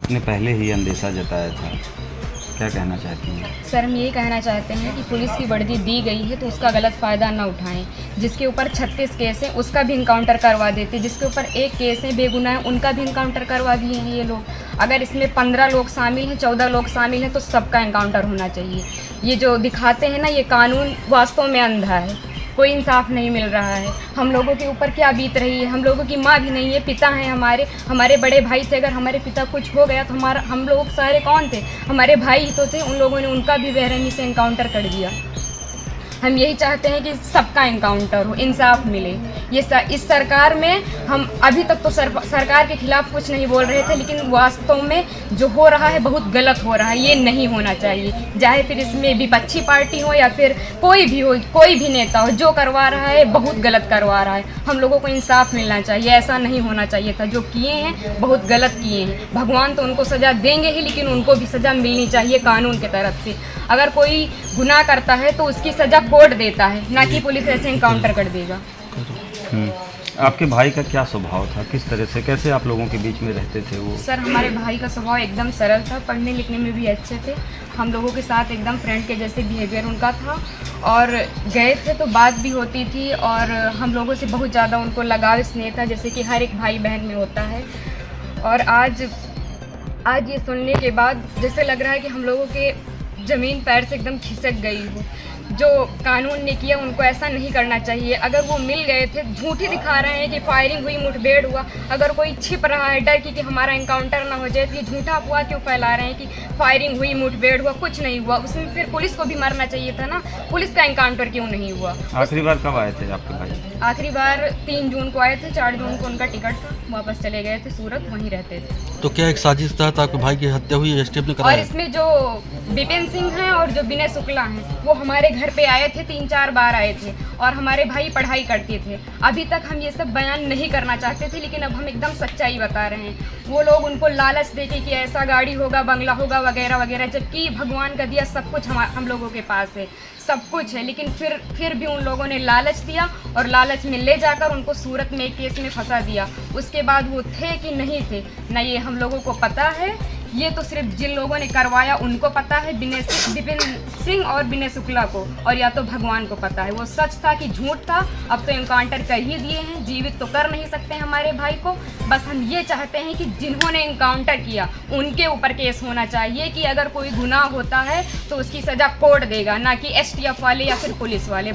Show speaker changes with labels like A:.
A: आपने पहले ही अंदेशा जताया था, क्या कहना चाहती हैं?
B: सर, हम यही कहना चाहते हैं कि पुलिस की वर्दी दी गई है तो उसका गलत फ़ायदा न उठाएं। जिसके ऊपर 36 केस हैं उसका भी इनकाउंटर करवा देते, जिसके ऊपर एक केस है बेगुनाह है उनका भी इनकाउंटर करवा दिए हैं ये लोग। अगर इसमें 15 लोग शामिल हैं, 14 लोग शामिल हैं तो सबका इनकाउंटर होना चाहिए। ये जो दिखाते हैं ना, ये कानून वास्तव में अंधा है, कोई इंसाफ नहीं मिल रहा है। हम लोगों के ऊपर क्या बीत रही है, हम लोगों की माँ भी नहीं है, पिता हैं हमारे बड़े भाई थे। अगर हमारे पिता कुछ हो गया तो हम लोग सारे कौन थे? हमारे भाई ही तो थे। उन लोगों ने उनका भी बेरहमी से इनकाउंटर कर दिया। हम यही चाहते हैं कि सबका इनकाउंटर हो, इंसाफ मिले। इस सरकार में हम अभी तक तो सरकार के खिलाफ कुछ नहीं बोल रहे थे, लेकिन वास्तव में जो हो रहा है बहुत गलत हो रहा है। ये नहीं होना चाहिए, चाहे फिर इसमें विपक्षी पार्टी हो या फिर कोई भी हो, कोई भी नेता हो, जो करवा रहा है बहुत गलत करवा रहा है। हम लोगों को इंसाफ मिलना चाहिए, ऐसा नहीं होना चाहिए था। जो किए हैं बहुत गलत किए हैं। भगवान तो उनको सज़ा देंगे ही, लेकिन उनको भी सज़ा मिलनी चाहिए कानून की तरफ से। अगर कोई गुनाह करता है तो उसकी सज़ा कोर्ट देता है, ना कि पुलिस ऐसे इनकाउंटर कर देगा।
A: आपके भाई का क्या स्वभाव था, किस तरह से, कैसे आप लोगों के बीच में रहते थे वो?
B: सर, हमारे भाई का स्वभाव एकदम सरल था, पढ़ने लिखने में भी अच्छे थे। हम लोगों के साथ एकदम फ्रेंड के जैसे बिहेवियर उनका था, और गए थे तो बात भी होती थी, और हम लोगों से बहुत ज़्यादा उनको लगाव स्नेह था, जैसे कि हर एक भाई बहन में होता है। और आज ये सुनने के बाद जैसे लग रहा है कि हम लोगों के ज़मीन पैर से एकदम खिसक गई हो। जो कानून ने किया उनको ऐसा नहीं करना चाहिए। अगर वो मिल गए थे, झूठी दिखा रहे हैं कि फायरिंग हुई, मुठभेड़ हुआ। अगर कोई छिप रहा है डर की कि हमारा इनकाउंटर ना हो जाए, तो ये झूठा अफवाह क्यों फैला रहे हैं कि फायरिंग हुई, मुठभेड़ हुआ? कुछ नहीं हुआ। उसमें फिर पुलिस को भी मरना चाहिए था ना, पुलिस का इनकाउंटर क्यों नहीं हुआ?
A: आखिरी बार कब आए थे आपके भाई?
B: आखिरी बार 3 जून को आए थे, 4 जून को उनका टिकट था, वापस चले गए थे सूरत, वहीं रहते थे।
C: तो क्या एक साजिश तहत आपके भाई की हत्या हुई है, एसटीएफ ने
B: और
C: कराया?
B: इसमें जो विपिन सिंह हैं और जो विनय शुक्ला हैं, वो हमारे घर पे आए थे, 3-4 बार आए थे, और हमारे भाई पढ़ाई करते थे। अभी तक हम ये सब बयान नहीं करना चाहते थे, लेकिन अब हम एकदम सच्चाई बता रहे हैं। वो लोग उनको लालच देके कि ऐसा गाड़ी होगा, बंगला होगा, वगैरह वगैरह, जबकि भगवान का दिया सब कुछ हम लोगों के पास है, सब कुछ है। लेकिन फिर भी उन लोगों ने लालच दिया, और लालच में ले जाकर उनको सूरत में एक केस में फंसा दिया। उसके बाद वो थे कि नहीं थे ना, ये हम लोगों को पता है। ये तो सिर्फ जिन लोगों ने करवाया उनको पता है, विपिन सिंह और विनय शुक्ला को, और या तो भगवान को पता है वो सच था कि झूठ था। अब तो इनकाउंटर कर ही दिए हैं, जीवित तो कर नहीं सकते हमारे भाई को। बस हम ये चाहते हैं कि जिन्होंने इनकाउंटर किया उनके ऊपर केस होना चाहिए, कि अगर कोई गुनाह होता है तो उसकी सज़ा कोर्ट देगा, ना कि एसटीएफ वाले या फिर पुलिस वाले।